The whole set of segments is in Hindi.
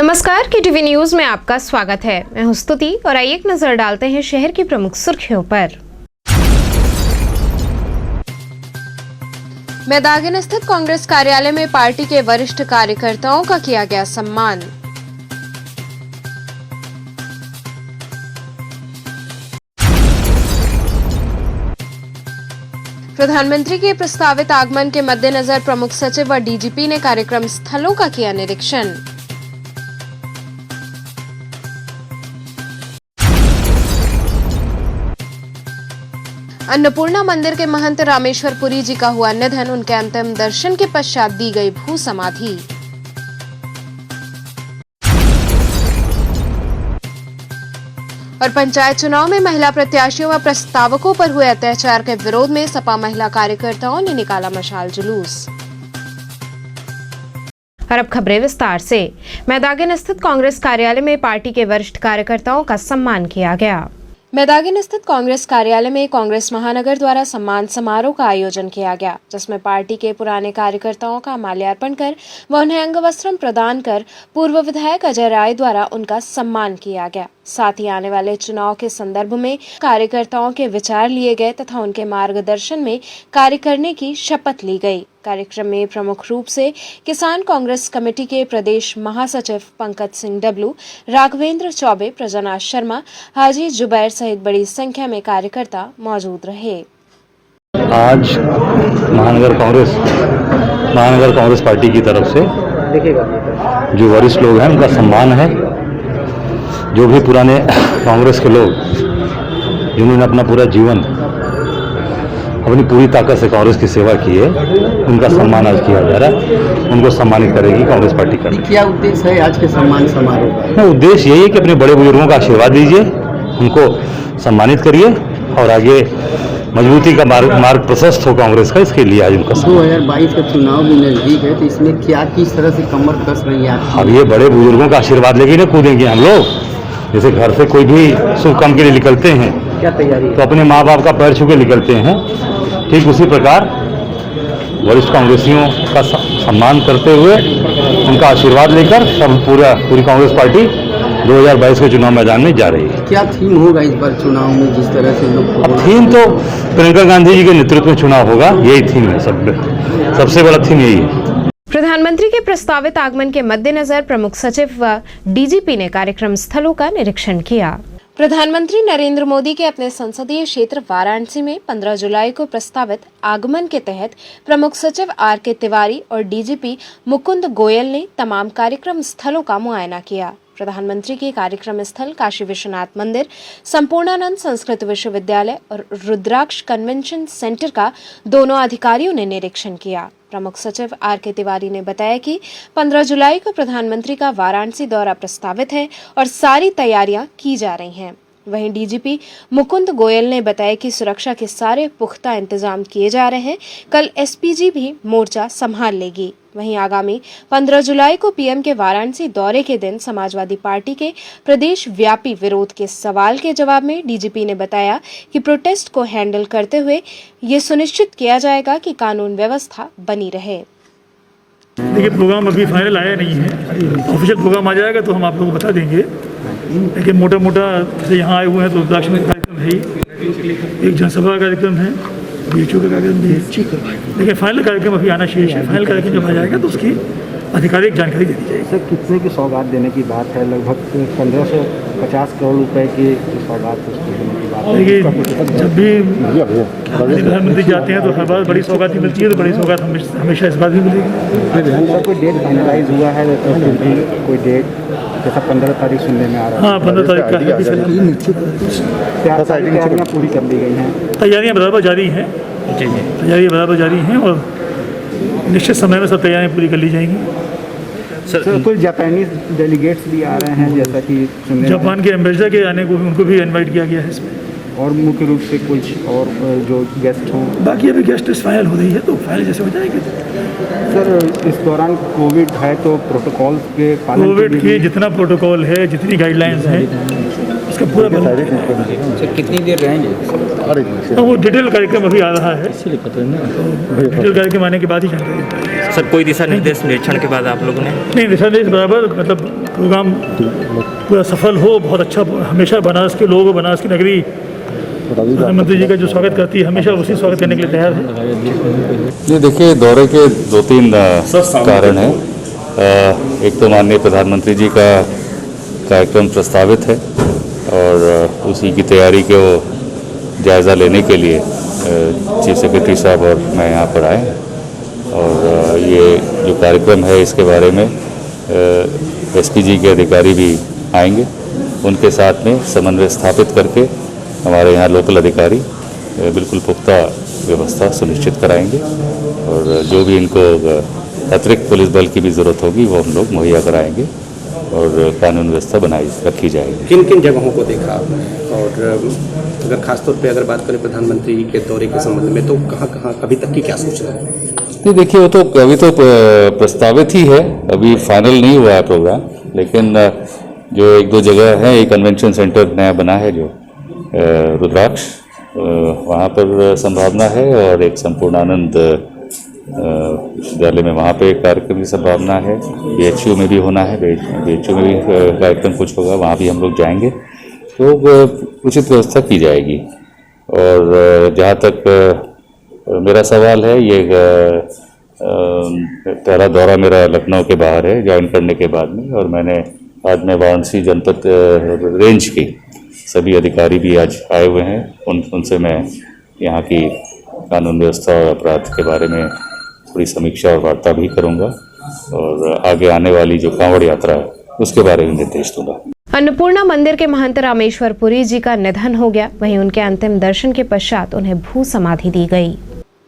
नमस्कार, KTV न्यूज में आपका स्वागत है। मैं हूं स्तुति और आइए एक नजर डालते हैं शहर की प्रमुख सुर्खियों पर। मैदागिन स्थित कांग्रेस कार्यालय में पार्टी के वरिष्ठ कार्यकर्ताओं का किया गया सम्मान। प्रधानमंत्री के प्रस्तावित आगमन के मद्देनजर प्रमुख सचिव व DGP ने कार्यक्रम स्थलों का किया निरीक्षण। अन्नपूर्णा मंदिर के महंत रामेश्वर पुरी जी का हुआ निधन। उनके अंतिम दर्शन के पश्चात दी गई भू समाधि। और पंचायत चुनाव में महिला प्रत्याशियों व प्रस्तावकों पर हुए अत्याचार के विरोध में सपा महिला कार्यकर्ताओं ने निकाला मशाल जुलूस। और अब खबरें विस्तार से। मैदागिन स्थित कांग्रेस कार्यालय में पार्टी के वरिष्ठ कार्यकर्ताओं का सम्मान किया गया। मैदागिन स्थित कांग्रेस कार्यालय में कांग्रेस महानगर द्वारा सम्मान समारोह का आयोजन किया गया, जिसमें पार्टी के पुराने कार्यकर्ताओं का माल्यार्पण कर व उन्हें अंगवस्त्रम प्रदान कर पूर्व विधायक अजय राय द्वारा उनका सम्मान किया गया। साथ ही आने वाले चुनाव के संदर्भ में कार्यकर्ताओं के विचार लिए गए तथा उनके मार्गदर्शन में कार्य करने की शपथ ली गई। कार्यक्रम में प्रमुख रूप से किसान कांग्रेस कमेटी के प्रदेश महासचिव पंकज सिंह डब्लू, राघवेंद्र चौबे, प्रजनाश शर्मा, हाजी जुबैर सहित बड़ी संख्या में कार्यकर्ता मौजूद रहे। आज महानगर कांग्रेस पार्टी की तरफ से जो वरिष्ठ लोग हैं उनका सम्मान है। जो भी पुराने कांग्रेस के लोग जिन्होंने अपना पूरा जीवन अपनी पूरी ताकत से कांग्रेस की सेवा की है, उनका सम्मान आज किया जा रहा है। उनको सम्मानित करेगी कांग्रेस पार्टी का। क्या उद्देश्य है आज के सम्मान समारोह का? उद्देश्य यही है कि अपने बड़े बुजुर्गों का आशीर्वाद दीजिए, उनको सम्मानित करिए और आगे मजबूती का मार्ग प्रशस्त हो कांग्रेस का, इसके लिए आज उनका 2022 का चुनाव भी नजदीक है, तो इसमें क्या किस तरह से कमर कस रही है? अब ये बड़े बुजुर्गों का आशीर्वाद लेके ना कूदेंगे हम लोग। जैसे घर से कोई भी शुभ काम के लिए निकलते हैं, क्या तैयारी तो अपने माँ बाप का पैर छू के निकलते हैं, ठीक उसी प्रकार वरिष्ठ कांग्रेसियों का सम्मान करते हुए उनका आशीर्वाद लेकर सब पूरी कांग्रेस पार्टी 2022 के चुनाव मैदान में जा रही है। क्या थीम होगा इस बार चुनाव में, जिस तरह से लोग? अब थीम तो प्रियंका गांधी जी के नेतृत्व में चुनाव होगा, यही थीम है। सबसे बड़ा थीम यही है। प्रधानमंत्री के प्रस्तावित आगमन के मद्देनजर प्रमुख सचिव व DGP ने कार्यक्रम स्थलों का निरीक्षण किया। प्रधानमंत्री नरेंद्र मोदी के अपने संसदीय क्षेत्र वाराणसी में 15 जुलाई को प्रस्तावित आगमन के तहत प्रमुख सचिव RK तिवारी और DGP मुकुंद गोयल ने तमाम कार्यक्रम स्थलों का मुआयना किया। प्रधानमंत्री के कार्यक्रम स्थल काशी विश्वनाथ मंदिर, संपूर्णानंद संस्कृत विश्वविद्यालय और रुद्राक्ष कन्वेंशन सेंटर का दोनों अधिकारियों ने निरीक्षण किया। प्रमुख सचिव RK तिवारी ने बताया कि 15 जुलाई को प्रधानमंत्री का वाराणसी दौरा प्रस्तावित है और सारी तैयारियां की जा रही हैं। वहीं DGP मुकुंद गोयल ने बताया कि सुरक्षा के सारे पुख्ता इंतजाम किए जा रहे हैं। कल SPG भी मोर्चा संभाल लेगी। वहीं आगामी 15 जुलाई को PM के वाराणसी दौरे के दिन समाजवादी पार्टी के प्रदेश व्यापी विरोध के सवाल के जवाब में DGP ने बताया कि प्रोटेस्ट को हैंडल करते हुए ये सुनिश्चित किया जाएगा कि कानून व्यवस्था बनी रहे। देखिए, प्रोग्राम अभी फाइनल आया नहीं है। ऑफिशियल प्रोग्राम आ जाएगा तो हम आप लोगों को बता देंगे, लेकिन मोटा जैसे यहाँ आए हुए हैं तो रुद्राक्ष में कार्यक्रम है ही, एक जनसभा का कार्यक्रम है, BHO का कार्यक्रम भी है, लेकिन फाइनल कार्यक्रम अभी आना शेष है। फाइनल कार्यक्रम जब आ जाएगा तो उसकी आधिकारिक जानकारी दे दी जाएगी। सर, कितने की सौगात देने की बात है? लगभग 1550 करोड़ रुपए की सौगात उसको देने की बात है। देखिए, जब भी प्रधानमंत्री जाते हैं तो हर बार बड़ी सौगात ही मिलती है, तो बड़ी सौगात हमेशा इस बार भी मिलेगी। सर, कोई डेट फाइनलाइज हुआ है? कोई डेट जैसा 15 तारीख सुनने में आ रहा है? हाँ, 15 तारीख का है। तैयारियाँ पूरी कर ली गई हैं? तैयारियाँ बराबर जारी हैं। तैयारियाँ बराबर जारी हैं और निश्चित समय में सब तैयारियाँ पूरी कर ली जाएंगी। सर, कुछ जापानीज डेलीगेट्स भी आ रहे हैं, जैसा कि जापान के एम्बेसडर के आने को उनको भी इनवाइट किया गया है इसमें। और मुख्य रूप से कुछ और जो गेस्ट हों? बाकी अभी गेस्ट लिस्ट फाइनल हो रही है, तो फाइनल जैसे हो जाएगी। सर, इस दौरान कोविड है तो प्रोटोकॉल के पालन, कोविड की जितना प्रोटोकॉल है, जितनी गाइडलाइंस हैं, उसका पूरा कितनी देर रहेंगे? तो वो डिटेल कार्यक्रम अभी आ रहा है, डिटेल कार्यक्रम आने के बाद ही जानकारी। सर, कोई दिशा निर्देश निरीक्षण के बाद आप लोगों ने? नहीं, दिशा निर्देश बराबर मतलब प्रोग्राम पूरा सफल हो, बहुत अच्छा। हमेशा बनारस के लोग, बनारस की नगरी प्रधानमंत्री जी का जो स्वागत करती है, हमेशा उसी स्वागत करने के लिए तैयार है। ये देखिए, दौरे के 2-3 कारण हैं। एक तो माननीय प्रधानमंत्री जी का कार्यक्रम प्रस्तावित है और उसी की तैयारी को जायज़ा लेने के लिए चीफ सेक्रेटरी साहब और मैं यहाँ पर आए और ये जो कार्यक्रम है इसके बारे में एसपीजी के अधिकारी भी आएंगे। उनके साथ में समन्वय स्थापित करके हमारे यहाँ लोकल अधिकारी बिल्कुल पुख्ता व्यवस्था सुनिश्चित कराएंगे और जो भी इनको अतिरिक्त पुलिस बल की भी ज़रूरत होगी वो हम लोग मुहैया कराएंगे और कानून व्यवस्था बनाई रखी जाएगी। किन किन जगहों को देखा आपने, और अगर खासतौर पे अगर बात करें प्रधानमंत्री के दौरे के संबंध में तो कहाँ अभी तक की क्या सूचना है? नहीं, देखिए, वो तो अभी तो प्रस्तावित ही है, अभी फाइनल नहीं हुआ है प्रोग्राम, लेकिन जो 1-2 जगह है, एक कन्वेंशन सेंटर नया बना है जो रुद्राक्ष, वहाँ पर संभावना है और एक संपूर्णानंद विश्वविद्यालय में वहाँ पे एक कार्यक्रम की संभावना है। BHU में भी होना है, BHU में भी कार्यक्रम कुछ होगा, वहाँ भी हम लोग जाएंगे तो उचित व्यवस्था की जाएगी। और जहाँ तक मेरा सवाल है, ये पहला दौरा मेरा लखनऊ के बाहर है ज्वाइन करने के बाद में, और आज मैं वाराणसी जनपद रेंज की सभी अधिकारी भी आज आए हुए हैं, उनसे मैं यहाँ की कानून व्यवस्था और अपराध के बारे में थोड़ी समीक्षा और वार्ता भी करूँगा और आगे आने वाली जो कांवड़ यात्रा है उसके बारे में निर्देश दूंगा। अन्नपूर्णा मंदिर के महंत रामेश्वर पुरी जी का निधन हो गया। वहीं उनके अंतिम दर्शन के पश्चात उन्हें भू समाधि दी गई।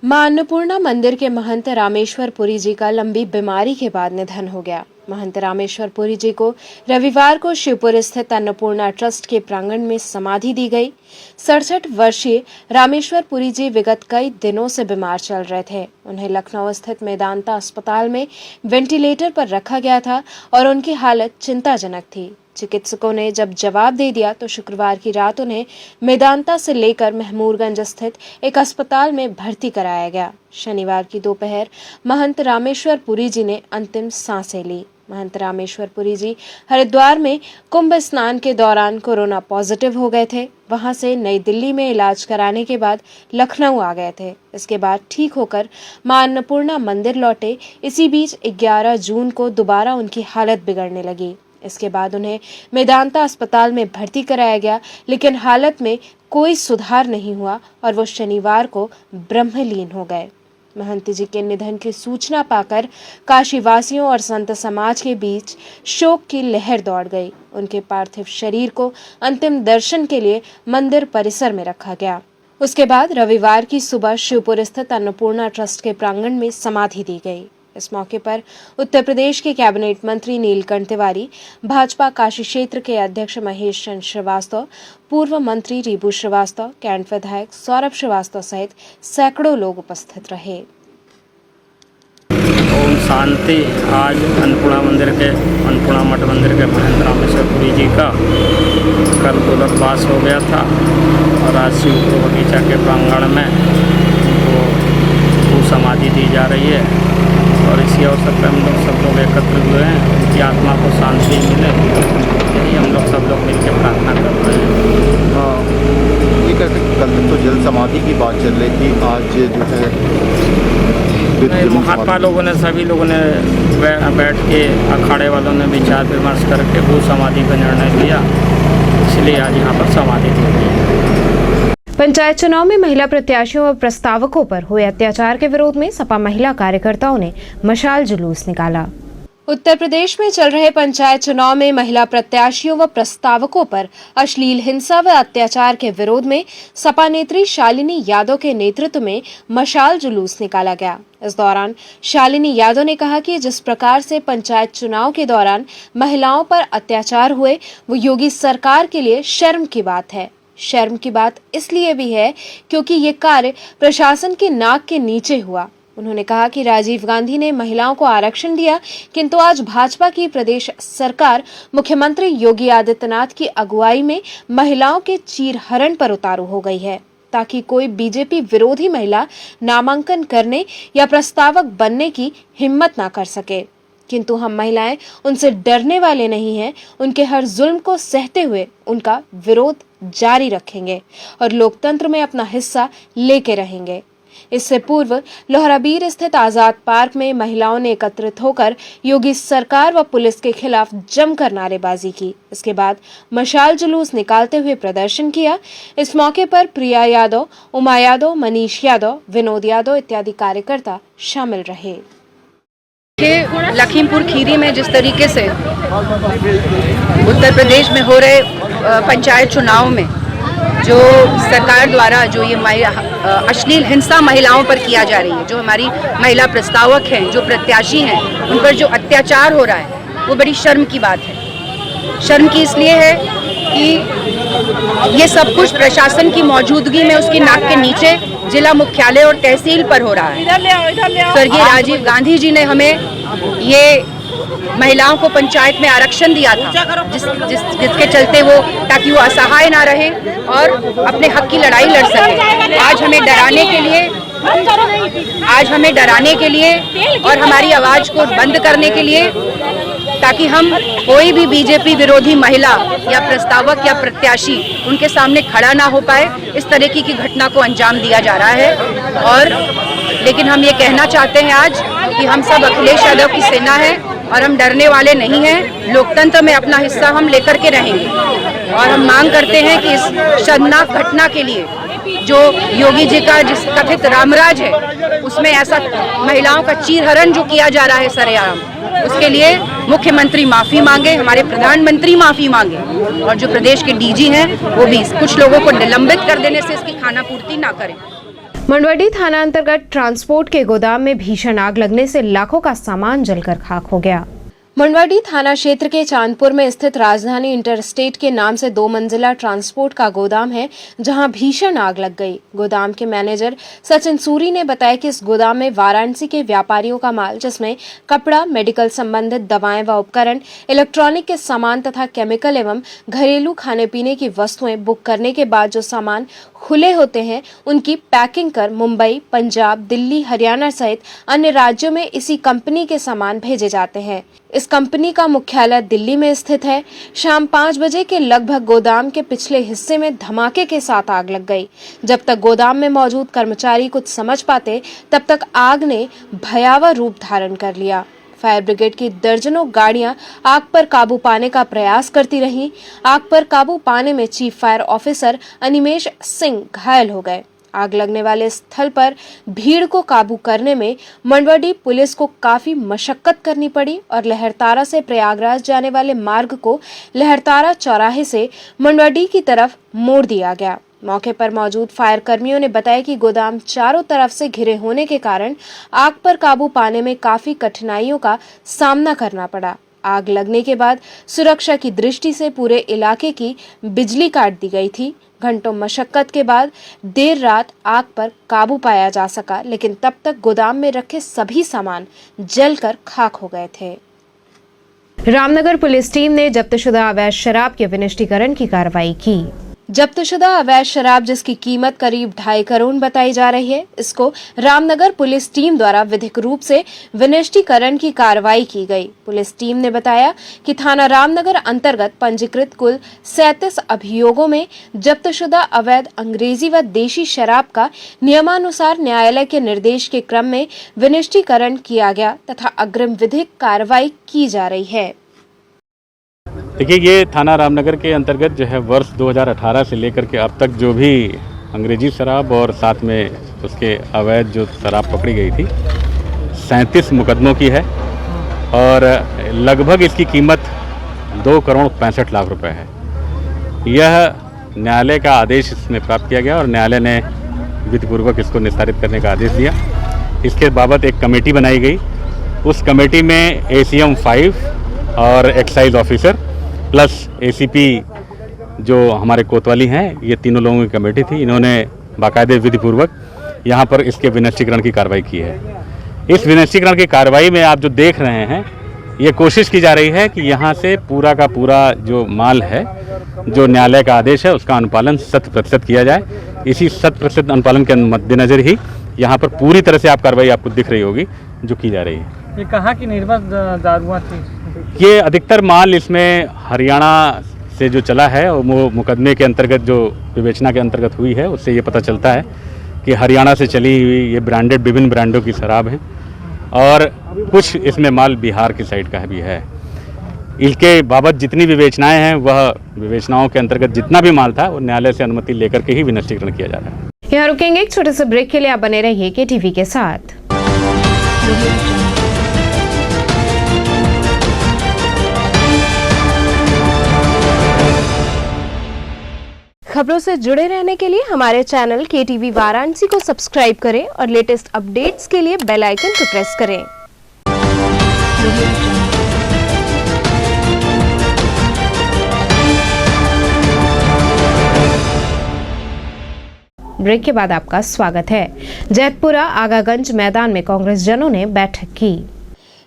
मां अन्नपूर्णा मंदिर के महंत रामेश्वर पुरी जी का लंबी बीमारी के बाद निधन हो गया। महंत रामेश्वर पुरी जी को रविवार को शिवपुर स्थित अन्नपूर्णा ट्रस्ट के प्रांगण में समाधि दी गई। 67 वर्षीय रामेश्वर पुरी जी विगत कई दिनों से बीमार चल रहे थे। उन्हें लखनऊ स्थित मेदांता अस्पताल में वेंटिलेटर पर रखा गया था और उनकी हालत चिंताजनक थी। चिकित्सकों ने जब जवाब दे दिया तो शुक्रवार की रात उन्हें मेदांता से लेकर महमूरगंज स्थित एक अस्पताल में भर्ती कराया गया। शनिवार की दोपहर महंत रामेश्वर पुरी जी ने अंतिम सांसें ली। महंत रामेश्वर पुरी जी हरिद्वार में कुंभ स्नान के दौरान कोरोना पॉजिटिव हो गए थे। वहां से नई दिल्ली में इलाज कराने के बाद लखनऊ आ गए थे। इसके बाद ठीक होकर मां अन्नपूर्णा मंदिर लौटे। इसी बीच 11 जून को दोबारा उनकी हालत बिगड़ने लगी। इसके बाद उन्हें मेदांता अस्पताल में भर्ती कराया गया, लेकिन हालत में कोई सुधार नहीं हुआ और वो शनिवार को ब्रह्मलीन हो गए। महंत जी के निधन की सूचना पाकर काशीवासियों और संत समाज के बीच शोक की लहर दौड़ गई। उनके पार्थिव शरीर को अंतिम दर्शन के लिए मंदिर परिसर में रखा गया। उसके बाद रविवार की सुबह शिवपुर स्थित अन्नपूर्णा ट्रस्ट के प्रांगण में समाधि दी गई। इस मौके पर उत्तर प्रदेश के कैबिनेट मंत्री नीलकंठ तिवारी, भाजपा काशी क्षेत्र के अध्यक्ष महेश चंद्र श्रीवास्तव, पूर्व मंत्री रीबू श्रीवास्तव, कैंट विधायक सौरभ श्रीवास्तव सहित सैकड़ों लोग उपस्थित रहे। ओम शांति। आज अन्नपूर्णा मठ मंदिर के महंत रामेश्वर पुरी जी का कल पुनर्वास हो गया था और आज शिवपुर बगीचा के प्रांगण में उनको समाधि दी जा रही है और इसी अवसर पर हम लोग सब लोग एकत्र हुए हैं। उनकी आत्मा को शांति मिले, यही हम लोग सब लोग मिलकर प्रार्थना कर रहे हैं। ये कल तो जल समाधि की बात चल रही थी, आज जो है महात्मा लोगों ने, सभी लोगों ने बैठ के, अखाड़े वालों ने विचार विमर्श करके भू समाधि का निर्णय लिया, इसलिए आज यहाँ पर समाधि दी गई है। पंचायत चुनाव में महिला प्रत्याशियों व प्रस्तावकों पर हुए अत्याचार के विरोध में सपा महिला कार्यकर्ताओं ने मशाल जुलूस निकाला। उत्तर प्रदेश में चल रहे पंचायत चुनाव में महिला प्रत्याशियों व प्रस्तावकों पर अश्लील हिंसा व अत्याचार के विरोध में सपा नेत्री शालिनी यादव के नेतृत्व में मशाल जुलूस निकाला गया। इस दौरान शालिनी यादव ने कहा कि जिस प्रकार से पंचायत चुनाव के दौरान महिलाओं पर अत्याचार हुए वो योगी सरकार के लिए शर्म की बात है। शर्म की बात इसलिए भी है क्योंकि ये कार्य प्रशासन की नाक के नीचे हुआ। उन्होंने कहा कि राजीव गांधी ने महिलाओं को आरक्षण दिया, किंतु आज भाजपा की प्रदेश सरकार मुख्यमंत्री योगी आदित्यनाथ की अगुवाई में महिलाओं के चीरहरण पर उतारू हो गई है, ताकि कोई बीजेपी विरोधी महिला नामांकन करने या प्रस्तावक बनने की हिम्मत ना कर सके। किंतु हम महिलाएं उनसे डरने वाले नहीं हैं। उनके हर जुल्म को सहते हुए उनका विरोध जारी रखेंगे और लोकतंत्र में अपना हिस्सा लेके रहेंगे। इससे पूर्व लोहराबीर स्थित आजाद पार्क में महिलाओं ने एकत्रित होकर योगी सरकार व पुलिस के खिलाफ जमकर नारेबाजी की। इसके बाद मशाल जुलूस निकालते हुए प्रदर्शन किया। इस मौके पर प्रिया यादव, उमा यादव, मनीष यादव, विनोद यादव इत्यादि कार्यकर्ता शामिल रहे। लखीमपुर खीरी में जिस तरीके से उत्तर प्रदेश में हो रहे पंचायत चुनाव में जो सरकार द्वारा जो ये अश्लील हिंसा महिलाओं पर किया जा रही है, जो हमारी महिला प्रस्तावक हैं, जो प्रत्याशी हैं, उन पर जो अत्याचार हो रहा है, वो बड़ी शर्म की बात है। शर्म की इसलिए है कि ये सब कुछ प्रशासन की मौजूदगी में उसकी नाक के नीचे जिला मुख्यालय और तहसील पर हो रहा है। स्वर्गीय राजीव गांधी जी ने हमें ये महिलाओं को पंचायत में आरक्षण दिया था, जिसके चलते वो ताकि वो असहाय ना रहे और अपने हक की लड़ाई लड़ सके। आज हमें डराने के लिए और हमारी आवाज को बंद करने के लिए, ताकि हम कोई भी बीजेपी विरोधी महिला या प्रस्तावक या प्रत्याशी उनके सामने खड़ा ना हो पाए, इस तरीके की घटना को अंजाम दिया जा रहा है। और लेकिन हम ये कहना चाहते हैं आज कि हम सब अखिलेश यादव की सेना है और हम डरने वाले नहीं हैं। लोकतंत्र में अपना हिस्सा हम लेकर के रहेंगे और हम मांग करते हैं कि इस शर्मनाक घटना के लिए जो योगी जी का जिस कथित रामराज है, उसमें ऐसा महिलाओं का चीरहरण जो किया जा रहा है सरेआम, उसके लिए मुख्यमंत्री माफी मांगे, हमारे प्रधानमंत्री माफी मांगे और जो प्रदेश के डीजी हैं वो भी कुछ लोगों को निलंबित कर देने से इसकी खानापूर्ति ना करें। मंडवाडीह थाना अंतर्गत ट्रांसपोर्ट के गोदाम में भीषण आग लगने से लाखों का सामान जलकर खाक हो गया। मंडवाडीह थाना क्षेत्र के चांदपुर में स्थित राजधानी इंटरस्टेट के नाम से 2 मंजिला ट्रांसपोर्ट का गोदाम है, जहां भीषण आग लग गई। गोदाम के मैनेजर सचिन सूरी ने बताया कि इस गोदाम में वाराणसी के व्यापारियों का माल, जिसमें कपड़ा, मेडिकल संबंधित दवाएं व उपकरण, इलेक्ट्रॉनिक के सामान तथा केमिकल एवं घरेलू खाने पीने की वस्तुएं बुक करने के बाद जो सामान खुले होते हैं, उनकी पैकिंग कर मुंबई, पंजाब, दिल्ली, हरियाणा सहित अन्य राज्यों में इसी कंपनी के सामान भेजे जाते हैं। इस कंपनी का मुख्यालय दिल्ली में स्थित है। शाम 5 बजे के लगभग गोदाम के पिछले हिस्से में धमाके के साथ आग लग गई। जब तक गोदाम में मौजूद कर्मचारी कुछ समझ पाते, तब तक आग ने भयावह रूप धारण कर लिया। फायर ब्रिगेड की दर्जनों गाड़ियां आग पर काबू पाने का प्रयास करती रहीं। आग पर काबू पाने में chief fire officer Animesh Singh घायल हो गए। आग लगने वाले स्थल पर भीड़ को काबू करने में मंडवाडीह पुलिस को काफी मशक्कत करनी पड़ी और लहरतारा से प्रयागराज जाने वाले मार्ग को लहरतारा चौराहे से मंडवाडीह की तरफ मोड़ दिया गया। मौके पर मौजूद फायर कर्मियों ने बताया कि गोदाम चारों तरफ से घिरे होने के कारण आग पर काबू पाने में काफी कठिनाइयों का सामना करना पड़ा। आग लगने के बाद सुरक्षा की दृष्टि से पूरे इलाके की बिजली काट दी गई थी। घंटों मशक्कत के बाद देर रात आग पर काबू पाया जा सका, लेकिन तब तक गोदाम में रखे सभी सामान जलकर खाक हो गए थे। रामनगर पुलिस टीम ने जब्तशुदा अवैध शराब के विनिष्टीकरण की कार्रवाई की। जब्तशुदा अवैध शराब, जिसकी कीमत करीब 2.5 करोड़ बताई जा रही है, इसको रामनगर पुलिस टीम द्वारा विधिक रूप से विनिष्टीकरण की कार्रवाई की गई। पुलिस टीम ने बताया कि थाना रामनगर अंतर्गत पंजीकृत कुल 37 अभियोगों में जब्तशुदा अवैध अंग्रेजी व देशी शराब का नियमानुसार न्यायालय के निर्देश के क्रम में विनिष्टीकरण किया गया तथा अग्रिम विधिक कार्रवाई की जा रही है। देखिए, ये थाना रामनगर के अंतर्गत जो है वर्ष 2018 से लेकर के अब तक जो भी अंग्रेजी शराब और साथ में उसके अवैध जो शराब पकड़ी गई थी, 37 मुकदमों की है और लगभग इसकी कीमत 2 करोड़ 65 लाख रुपए है। यह न्यायालय का आदेश इसमें प्राप्त किया गया और न्यायालय ने विधिपूर्वक इसको निस्तारित करने का आदेश दिया। इसके बाबत एक कमेटी बनाई गई। उस कमेटी में ACM 5 और एक्साइज ऑफिसर प्लस ACP जो हमारे कोतवाली हैं, ये तीनों लोगों की कमेटी थी। इन्होंने बाकायदे विधिपूर्वक यहाँ पर इसके विनिष्टीकरण की कार्रवाई की है। इस विनिष्टीकरण की कार्रवाई में आप जो देख रहे हैं, ये कोशिश की जा रही है कि यहाँ से पूरा का पूरा जो माल है, जो न्यायालय का आदेश है, उसका अनुपालन 100% किया जाए। इसी 100% अनुपालन के मद्देनजर ही यहाँ पर पूरी तरह से आप कार्रवाई आपको दिख रही होगी जो की जा रही है। ये कहाँ की निर्मित दारुआं थी? ये अधिकतर माल इसमें हरियाणा से जो चला है और वो मुकदमे के अंतर्गत जो विवेचना के अंतर्गत हुई है उससे ये पता चलता है कि हरियाणा से चली हुई ये ब्रांडेड विभिन्न ब्रांडों की शराब है और कुछ इसमें माल बिहार की साइड का भी है। इसके बाबत जितनी विवेचनाएं हैं वह विवेचनाओं के अंतर्गत जितना भी माल था वो न्यायालय से अनुमति लेकर के ही विनिष्टीकरण किया जा रहा है। यहाँ रुकेंगे एक छोटे से ब्रेक के लिए, आप बने रहिए KTV के साथ। खबरों से जुड़े रहने के लिए हमारे चैनल KTV वाराणसी को सब्सक्राइब करें और लेटेस्ट अपडेट्स के लिए बेल आइकन को प्रेस करें। ब्रेक के बाद आपका स्वागत है। जैतपुरा आगागंज मैदान में कांग्रेस जनों ने बैठक की।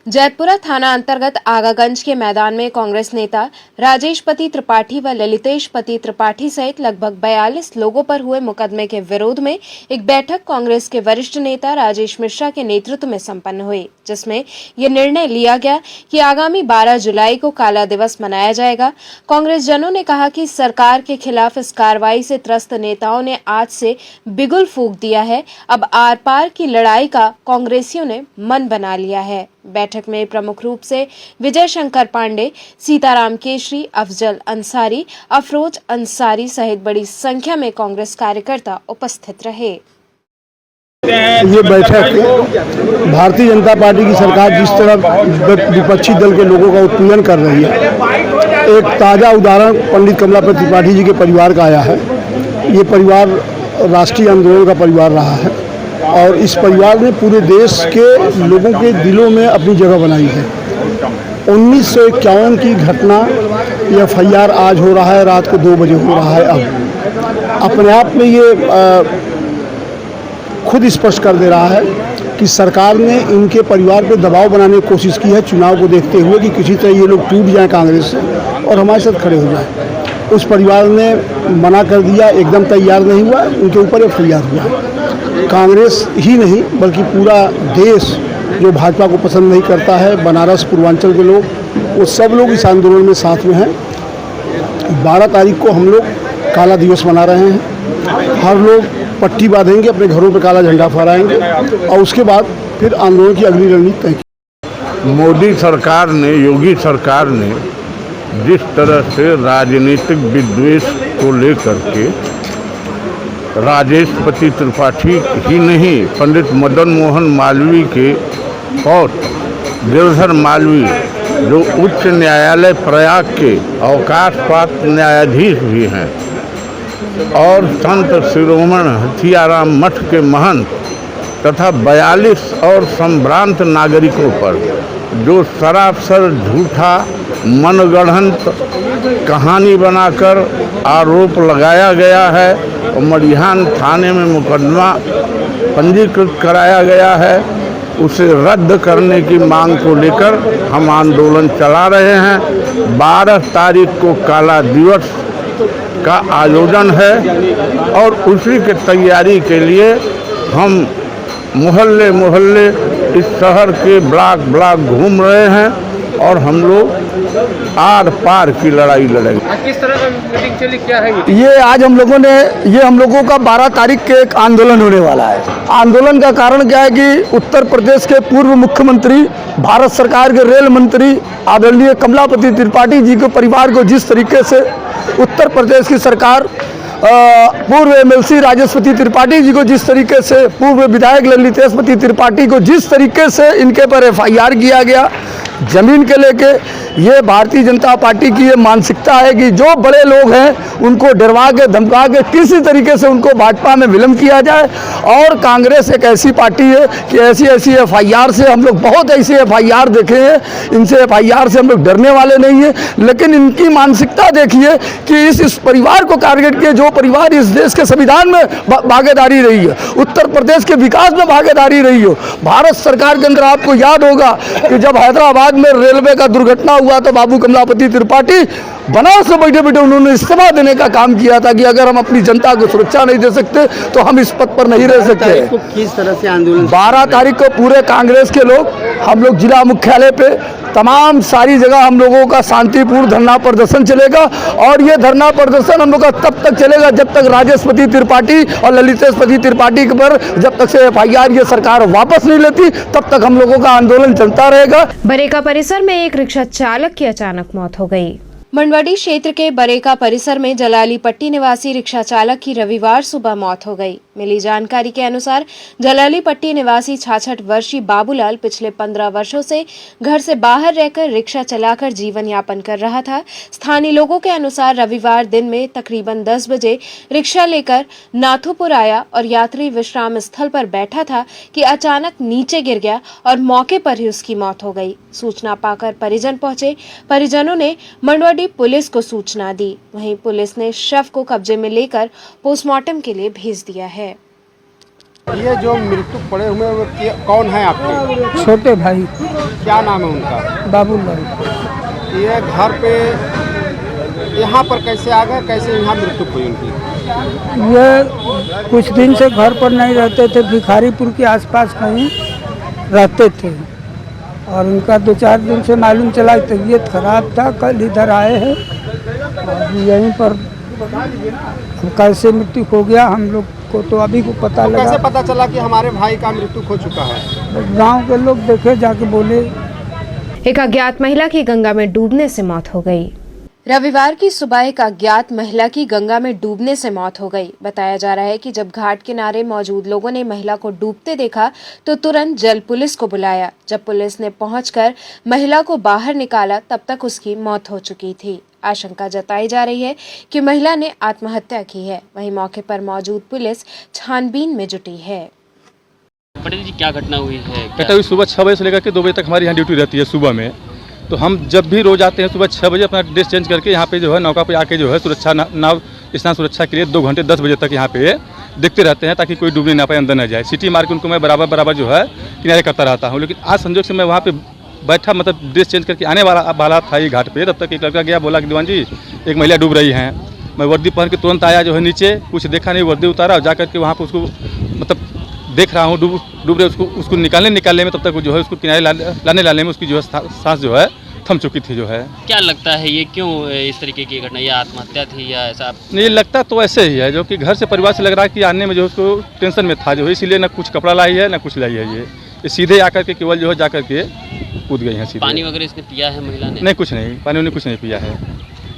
जैतपुरा थाना अंतर्गत आगागंज के मैदान में कांग्रेस नेता राजेश पति त्रिपाठी व ललितेश पति त्रिपाठी सहित लगभग 42 लोगों पर हुए मुकदमे के विरोध में एक बैठक कांग्रेस के वरिष्ठ नेता राजेश मिश्रा के नेतृत्व में संपन्न हुई, जिसमें यह निर्णय लिया गया कि आगामी 12 जुलाई को काला दिवस मनाया जाएगा। कांग्रेस जनों ने कहा कि सरकार के खिलाफ इस कार्रवाई से त्रस्त नेताओं ने आज से बिगुल फूंक दिया है। अब आर पार की लड़ाई का कांग्रेसियों ने मन बना लिया है। बैठक में प्रमुख रूप से विजय शंकर पांडे, सीताराम केशरी, अफजल अंसारी, अफरोज अंसारी सहित बड़ी संख्या में कांग्रेस कार्यकर्ता उपस्थित रहे। ये बैठक भारतीय जनता पार्टी की सरकार जिस तरह विपक्षी दल के लोगों का उत्पीड़न कर रही है, एक ताज़ा उदाहरण पंडित कमलापति त्रिपाठी जी के परिवार का आया है। ये परिवार राष्ट्रीय आंदोलन का परिवार रहा है और इस परिवार ने पूरे देश के लोगों के दिलों में अपनी जगह बनाई है। 1951 की घटना, ये FIR आज हो रहा है, रात को 2 बजे हो रहा है। अब अपने आप में ये खुद स्पष्ट कर दे रहा है कि सरकार ने इनके परिवार पे दबाव बनाने की कोशिश की है चुनाव को देखते हुए कि किसी तरह ये लोग टूट जाएं कांग्रेस से और हमारे साथ खड़े हो जाएं। उस परिवार ने मना कर दिया, एकदम तैयार नहीं हुआ, उनके ऊपर FIR हुआ। कांग्रेस ही नहीं बल्कि पूरा देश जो भाजपा को पसंद नहीं करता है, बनारस पूर्वांचल के लोग, वो सब लोग इस आंदोलन में साथ में हैं। 12 तारीख को हम लोग काला दिवस मना रहे हैं। हर लोग पट्टी बांधेंगे, अपने घरों पे काला झंडा फहराएंगे और उसके बाद फिर आंदोलन की अगली रणनीति तय की। मोदी सरकार ने, योगी सरकार ने जिस तरह से राजनीतिक विद्वेष को लेकर के राजेश पति त्रिपाठी ही नहीं, पंडित मदन मोहन मालवीय के और गिरधर मालवीय जो उच्च न्यायालय प्रयाग के अवकाश प्राप्त न्यायाधीश भी हैं और संत शिरोमणि हथियाराम मठ के महंत तथा 42 और संभ्रांत नागरिकों पर जो सरासर झूठा मनगढ़ंत कहानी बनाकर आरोप लगाया गया है और मडिहान थाने में मुकदमा पंजीकृत कराया गया है, उसे रद्द करने की मांग को लेकर हम आंदोलन चला रहे हैं। 12 तारीख को काला दिवस का आयोजन है और उसी की तैयारी के लिए हम मोहल्ले मोहल्ले इस शहर के ब्लॉक घूम रहे हैं और हम लोग आर पार की लड़ाई लड़ेंगे। किस तरह का मीटिंग चली, क्या है ये आज हम लोगों का 12 तारीख के एक आंदोलन होने वाला है। आंदोलन का कारण क्या है कि उत्तर प्रदेश के पूर्व मुख्यमंत्री, भारत सरकार के रेल मंत्री आदरणीय कमलापति त्रिपाठी जी के परिवार को जिस तरीके से उत्तर प्रदेश की सरकार पूर्व MLC राजेश पति त्रिपाठी जी को जिस तरीके से, पूर्व विधायक ललितेश पति त्रिपाठी को जिस तरीके से इनके पर FIR किया गया जमीन के लेके, ये भारतीय जनता पार्टी की ये मानसिकता है कि जो बड़े लोग हैं उनको डरवा के धमका के किसी तरीके से उनको भाजपा में विलम्ब किया जाए। और कांग्रेस एक ऐसी पार्टी है कि ऐसी FIR से हम लोग बहुत ऐसी FIR देखे हैं, इनसे FIR से हम लोग डरने वाले नहीं हैं। लेकिन इनकी मानसिकता देखिए कि इस परिवार को टारगेट किए, जो परिवार इस देश के संविधान में भागीदारी रही है, उत्तर प्रदेश के विकास में भागीदारी रही हो। भारत सरकार के अंदर आपको याद होगा कि जब हैदराबाद में रेलवे का दुर्घटना हुआ था बाबू कमलापति त्रिपाठी, बनारस से बैठे बैठे उन्होंने इस्तीफा देने का काम किया था कि अगर हम अपनी जनता को सुरक्षा नहीं दे सकते तो हम इस पद पर नहीं रह सकते। को किस तरह से आंदोलन 12 तारीख को पूरे कांग्रेस के लोग, हम लोग जिला मुख्यालय पे तमाम सारी जगह हम लोगों का शांतिपूर्ण धरना प्रदर्शन चलेगा, और ये धरना प्रदर्शन हम लोग का तब तक चलेगा जब तक राजेशपति त्रिपाठी और ललितेशपति त्रिपाठी पर जब तक से FIR ये सरकार वापस नहीं लेती तब तक हम लोगों का आंदोलन चलता रहेगा। बरेका परिसर में एक रिक्शा चालक की अचानक मौत हो गई। मंडवाडी क्षेत्र के बरेका परिसर में जलाली पट्टी निवासी रिक्शा चालक की रविवार सुबह मौत हो गई। मिली जानकारी के अनुसार जलाली पट्टी निवासी 66 वर्षीय बाबूलाल पिछले 15 वर्षों से घर से बाहर रहकर रिक्शा चलाकर जीवन यापन कर रहा था। स्थानीय लोगों के अनुसार रविवार दिन में तकरीबन 10 बजे रिक्शा लेकर नाथुपुर आया और यात्री विश्राम स्थल पर बैठा था कि अचानक नीचे गिर गया और मौके पर ही उसकी मौत हो गई। सूचना पाकर परिजन पहुंचे। परिजनों ने मंडवाडी पुलिस को सूचना दी। वहीं पुलिस ने शव को कब्जे में लेकर पोस्टमार्टम के लिए भेज दिया है। ये जो मृत्यु पड़े हुए वो कौन है आपके? छोटे भाई। क्या नाम है उनका? बाबूलाल। ये घर पे यहाँ पर कैसे आ गए, कैसे यहाँ मृत्यु हुई उनकी? ये कुछ दिन से घर पर नहीं रहते थे, भिखारीपुर के आसपास कहीं रहते थे और उनका 2-4 दिन से मालूम चला तबीयत खराब था। कल इधर आए हैं और यहीं पर कैसे मृत्यु हो गया हम लोग को तो अभी को पता लगा। कैसे पता चला कि हमारे भाई का मृत्यु हो चुका है? गांव के लोग देखे, जाके बोले। एक अज्ञात महिला की गंगा में डूबने से मौत हो गई। रविवार की सुबह एक अज्ञात महिला की गंगा में डूबने से मौत हो गई। बताया जा रहा है कि जब घाट किनारे मौजूद लोगों ने महिला को डूबते देखा तो तुरंत जल पुलिस को बुलाया। जब पुलिस ने पहुंचकर महिला को बाहर निकाला तब तक उसकी मौत हो चुकी थी। आशंका जताई जा रही है कि महिला ने आत्महत्या की है। वहीं मौके पर मौजूद पुलिस छानबीन में जुटी है। पटेल जी, क्या घटना हुई है? घटना हुई सुबह 6 बजे से लेकर के 2 बजे तक हमारी यहाँ ड्यूटी रहती है सुबह में। तो हम जब भी रोज आते हैं सुबह 6 बजे अपना ड्रेस चेंज करके यहाँ पे जो है नौका पे आके जो है सुरक्षा नाव स्नान सुरक्षा के लिए 2 घंटे 10 बजे तक यहाँ पे देखते रहते हैं ताकि कोई डूबने ना पाए, अंदर न जाए। सिटी मार के उनको मैं बराबर जो है किनारे करता रहता हूँ। लेकिन आज संजोग से मैं वहाँ पे बैठा, मतलब ड्रेस चेंज करके आने वाला था ये घाट पे, तब तक एक लड़का गया, बोला कि दीवान जी एक महिला डूब रही हैं। मैं वर्दी पहन के तुरंत आया जो है नीचे, कुछ देखा नहीं, वर्दी उतारा और जा करके वहाँ पर उसको मतलब देख रहा हूँ डूब रहे, उसको निकालने में तब तक जो है उसको किनारे लाने में उसकी जो है सांस जो है थम चुकी थी जो है। क्या लगता है ये क्यों इस तरीके की घटना, या आत्महत्या थी या ऐसा? नहीं, लगता तो ऐसे ही है, जो कि घर से परिवार से लग रहा है कि आने में जो उसको टेंशन में था जो है, इसीलिए ना कुछ कपड़ा लाई है ना कुछ लाई है। ये सीधे आकर के केवल जो है जाकर के कूद गई हैं सीधे। पानी वगैरह इसने पिया है महिला ने? नहीं, कुछ नहीं, पानी उन्हें कुछ नहीं पिया है।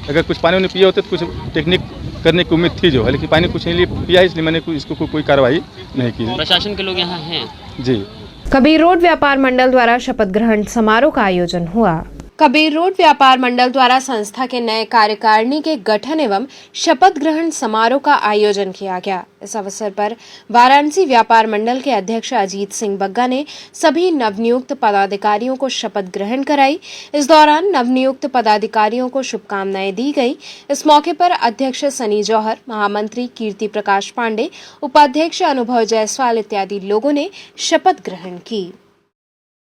अगर कुछ पानी उन्हें पिया होते तो कुछ टेक्निक करने की उम्मीद थी जो है, लेकिन पानी कुछ नहीं पिया है, इसलिए मैंने इसको कोई कार्रवाई नहीं की। प्रशासन के लोग यहाँ हैं? जी। कबीर रोड व्यापार मंडल द्वारा शपथ ग्रहण समारोह का आयोजन हुआ। कबीर रोड व्यापार मंडल द्वारा संस्था के नए कार्यकारिणी के गठन एवं शपथ ग्रहण समारोह का आयोजन किया गया। इस अवसर पर वाराणसी व्यापार मंडल के अध्यक्ष अजीत सिंह बग्गा ने सभी नवनियुक्त पदाधिकारियों को शपथ ग्रहण कराई। इस दौरान नवनियुक्त पदाधिकारियों को शुभकामनाएं दी गई। इस मौके पर अध्यक्ष सनी जौहर, महामंत्री कीर्ति प्रकाश पांडे, उपाध्यक्ष अनुभव जायसवाल इत्यादि लोगों ने शपथ ग्रहण की।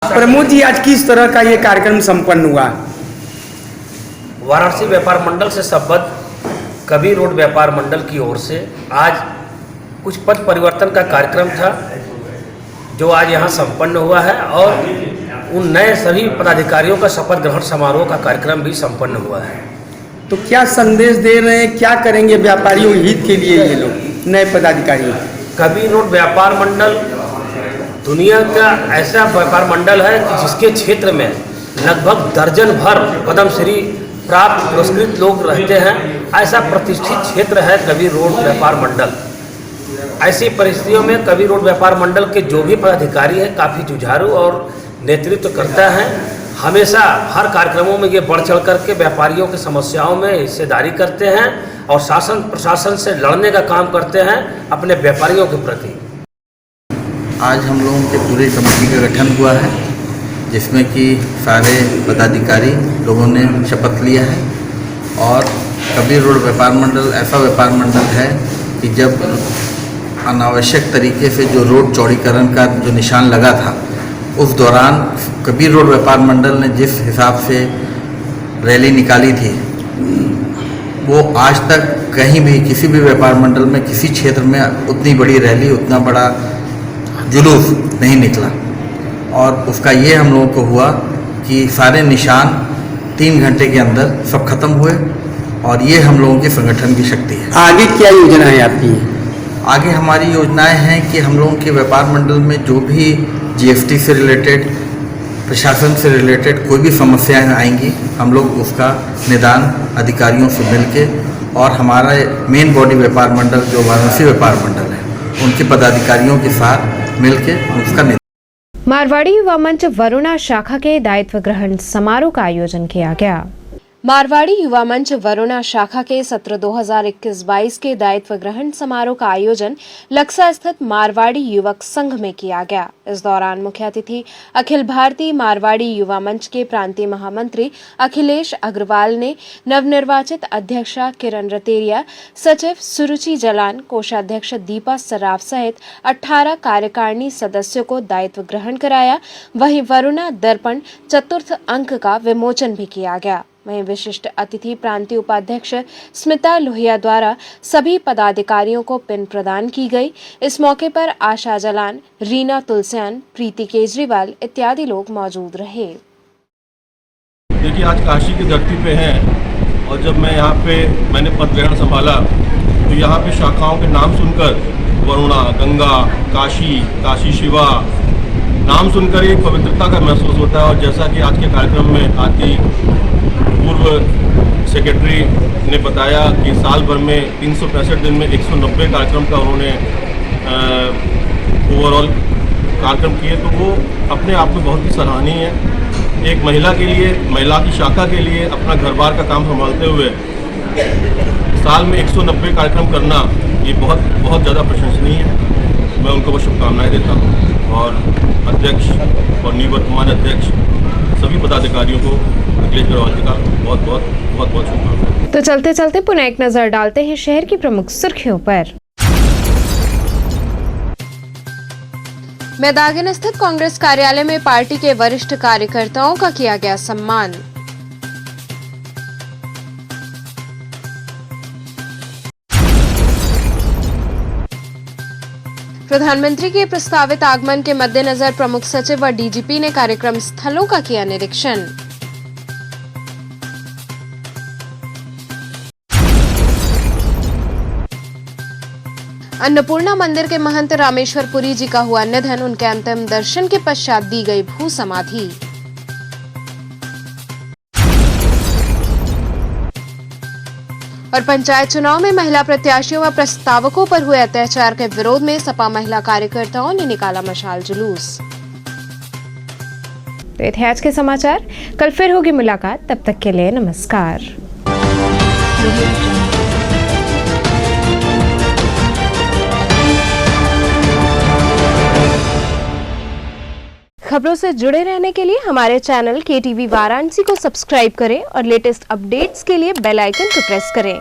प्रमोद जी, आज किस तरह का ये कार्यक्रम संपन्न हुआ? वाराणसी व्यापार मंडल से संबद्ध कबीर रोड व्यापार मंडल की ओर से आज कुछ पद परिवर्तन का कार्यक्रम था जो आज यहाँ संपन्न हुआ है, और उन नए सभी पदाधिकारियों का शपथ ग्रहण समारोह का कार्यक्रम भी संपन्न हुआ है। तो क्या संदेश दे रहे हैं, क्या करेंगे व्यापारियों हित के लिए ये लोग नए पदाधिकारी? कबीर रोड व्यापार मंडल दुनिया का ऐसा व्यापार मंडल है कि जिसके क्षेत्र में लगभग दर्जन भर पद्मश्री प्राप्त पुरस्कृत लोग रहते हैं। ऐसा प्रतिष्ठित क्षेत्र है कबीर रोड व्यापार मंडल। ऐसी परिस्थितियों में कबीर रोड व्यापार मंडल के जो भी पदाधिकारी हैं काफ़ी जुझारू और नेतृत्व करता है। हमेशा हर कार्यक्रमों में ये बढ़ चढ़ करके व्यापारियों की समस्याओं में हिस्सेदारी करते हैं और शासन प्रशासन से लड़ने का काम करते हैं अपने व्यापारियों के प्रति। आज हम लोगों के पूरे कमेटी का गठन हुआ है, जिसमें कि सारे पदाधिकारी लोगों ने शपथ लिया है। और कबीर रोड व्यापार मंडल ऐसा व्यापार मंडल है कि जब अनावश्यक तरीके से जो रोड चौड़ीकरण का जो निशान लगा था, उस दौरान कबीर रोड व्यापार मंडल ने जिस हिसाब से रैली निकाली थी वो आज तक कहीं भी किसी भी व्यापार मंडल में किसी क्षेत्र में उतनी बड़ी रैली उतना बड़ा जुलूस नहीं निकला। और उसका ये हम लोगों को हुआ कि सारे निशान 3 घंटे के अंदर सब खत्म हुए और ये हम लोगों के संगठन की शक्ति है। आगे क्या योजना है आपकी? आगे हमारी योजनाएं हैं कि हम लोगों के व्यापार मंडल में जो भी जीएसटी से रिलेटेड, प्रशासन से रिलेटेड कोई भी समस्याएं आएंगी, हम लोग उसका निदान अधिकारियों से मिलके और हमारा मेन बॉडी व्यापार मंडल जो वाराणसी व्यापार मंडल है उनके पदाधिकारियों के साथ मिलके उसका निदान। मारवाड़ी युवा मंच वरुणा शाखा के दायित्व ग्रहण समारोह का आयोजन किया गया। मारवाड़ी युवा मंच वरुणा शाखा के सत्र 2021-22 के दायित्व ग्रहण समारोह का आयोजन लक्सा स्थित मारवाड़ी युवक संघ में किया गया। इस दौरान मुख्य अतिथि अखिल भारतीय मारवाड़ी युवा मंच के प्रांतीय महामंत्री अखिलेश अग्रवाल ने नवनिर्वाचित अध्यक्षा किरण रतेरिया, सचिव सुरुचि जलान, कोषाध्यक्ष दीपा सराफ सहित 18 कार्यकारिणी सदस्यों को दायित्व ग्रहण कराया। वहीं वरुणा दर्पण चतुर्थ अंक का विमोचन भी किया गया। वहीं विशिष्ट अतिथि प्रांतीय उपाध्यक्ष स्मिता लोहिया द्वारा सभी पदाधिकारियों को पिन प्रदान की गई। इस मौके पर आशा जलान, रीना तुलसियान, प्रीति केजरीवाल इत्यादि लोग मौजूद रहे। देखिए, आज काशी की धरती पे हैं और जब मैं यहाँ पे मैंने पद ग्रहण संभाला तो यहाँ पे शाखाओं के नाम सुनकर वरुणा, गंगा, काशी, काशी शिवा नाम सुनकर एक पवित्रता का महसूस होता है। और जैसा कि आज के कार्यक्रम में आती पूर्व सेक्रेटरी ने बताया कि साल भर में 365 दिन में 190 कार्यक्रम का उन्होंने ओवरऑल कार्यक्रम किए, तो वो अपने आप में बहुत ही सराहनीय है। एक महिला के लिए, महिला की शाखा के लिए अपना घर बार का काम संभालते हुए साल में 190 कार्यक्रम करना ये बहुत ज़्यादा प्रशंसनीय है। मैं उनको बहुत शुभकामनाएं देता हूँ और अध्यक्ष और निवर्तमान अध्यक्ष सभी पदाधिकारियों को अखिलेश अग्रवाल जी का बहुत शुभकामनाएं। तो चलते चलते पुनः एक नजर डालते हैं शहर की प्रमुख सुर्खियों पर। मैदागन स्थित कांग्रेस कार्यालय में पार्टी के वरिष्ठ कार्यकर्ताओं का किया गया सम्मान। प्रधानमंत्री के प्रस्तावित आगमन के मद्देनजर प्रमुख सचिव व डीजीपी ने कार्यक्रम स्थलों का किया निरीक्षण। अन्नपूर्णा मंदिर के महंत रामेश्वर पुरी जी का हुआ निधन। उनके अंतिम दर्शन के पश्चात दी गई भू समाधि। और पंचायत चुनाव में महिला प्रत्याशियों व प्रस्तावकों पर हुए अत्याचार के विरोध में सपा महिला कार्यकर्ताओं ने निकाला मशाल जुलूस। तो ये थे आज के समाचार। कल फिर होगी मुलाकात, तब तक के लिए नमस्कार। खबरों से जुड़े रहने के लिए हमारे चैनल KTV वाराणसी को सब्सक्राइब करें और लेटेस्ट अपडेट्स के लिए बेल आइकन को प्रेस करें।